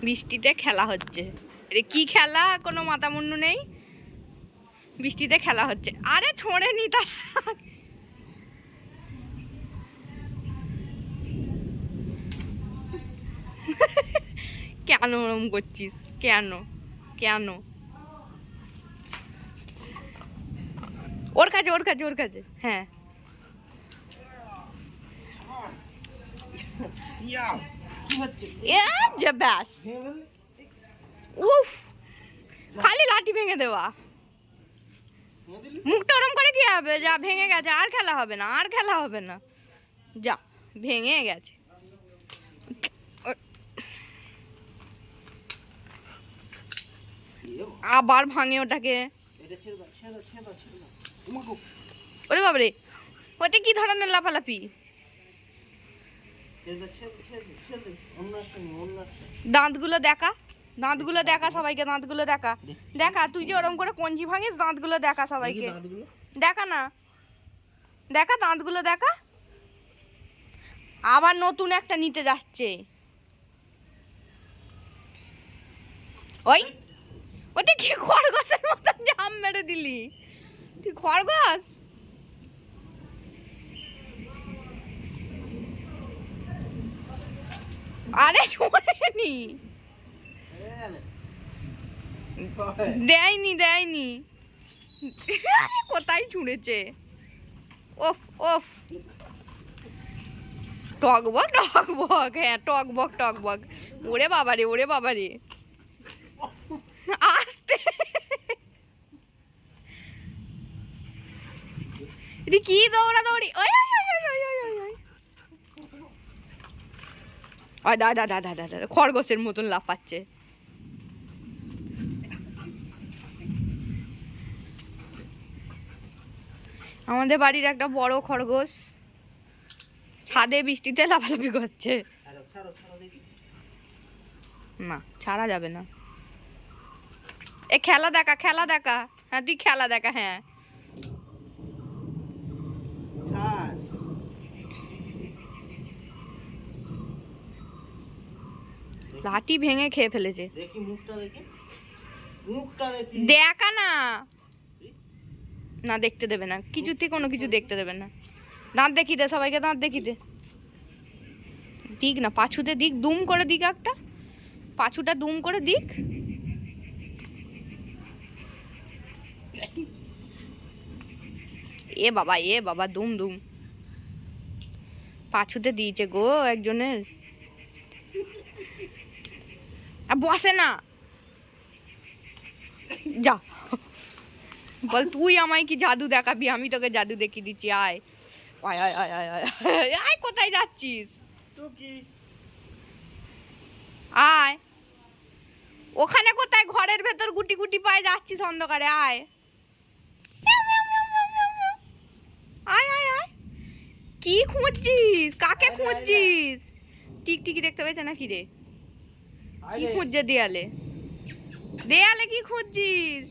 বৃষ্টিতে খেলা হচ্ছে। আরে কি খেলা, কোনো মাথা মুন্ডু নেই। বৃষ্টিতে খেলা হচ্ছে। আরে ছোঁড়ে নি তা। কেন ওরম করছিস? কেন কেন? ওর কাছে ওর কাছে ওর কাছে। হ্যাঁ ব্যাস। উফ, খালি লাঠি ভেঙে দেওয়া। মুখটা ওরম করে কি হবে? যা ভেঙে গেছে, আর খেলা হবে না, আর খেলা হবে না। যা ভেঙে গেছে। আবার ভাঙে ওটাকে। ওরে বাবরে, ওতে কি ধরনের লাফালাফি? দাঁতগুলো দেখা, দাঁতগুলো দেখা সবাইকে, দাঁতগুলো দেখা। দেখা তুই যে ওরম করে কঞ্চি ভাঙিস, দাঁতগুলো দেখা সবাইকে। দেখা না, দেখা দাঁতগুলো দেখা। আবার নতুন একটা নিতে যাচ্ছে। ওই ওটা কি খরগোশের মতন জাম মেরে দিলি তুই? খরগোশ? আরে শোনেনি, দেয়নি দেয়নি। কোথায় ছুঁড়েছে? ওফ ওফ, টকবক টকবক, হ্যাঁ টকবক টকবক। ওরে বাবারে, ওরে বাবারে, আসতে। কি দৌড়া দৌড়ি! ওই খরগোশের মতন লাফাচ্ছে। আমাদের বাড়ির একটা বড় খরগোশ ছাদে বৃষ্টিতে লাফালাফি করছে। না ছাড়া যাবে না। এ খেলা দেখা, খেলা দেখা। হ্যাঁ তুই খেলা দেখা। হ্যাঁ লাঠি ভেঙে খেয়ে ফেলেছে। দেখা না, না দেখতে দেবে না, কিছুতে কোনো কিছু দেখতে দেবে না। দাঁত দেখি দে সবাইকে, দাঁত দেখি দে। দিক না, পাছুতে দিক, দুম করে দিক একটা, পাছুটা দুম করে দিক। এ বাবা, এ বাবা, দুম দুম পাছুতে দিয়েছে গো একজনের। বসে না, যা বল তুই আমায় কি জাদু দেখাবি? আমি তোকে জাদু দেখিয়ে দিচ্ছি। আয় আয় আয় আয় আয় আয় আয়, কোথায় যাচ্ছিস? আয়, ওখানে কোথায়? ঘরের ভেতর গুটি গুটি পায়ে যাচ্ছিস অন্ধকারে। আয় আয় আয় আয়। কি খুঁজছিস? কাকে খুঁজছিস? টিকটিকি দেখতে পেয়েছে নাকি রে? কি খুঁজছে দেয়ালে? দেয়ালে কি খুঁজছিস?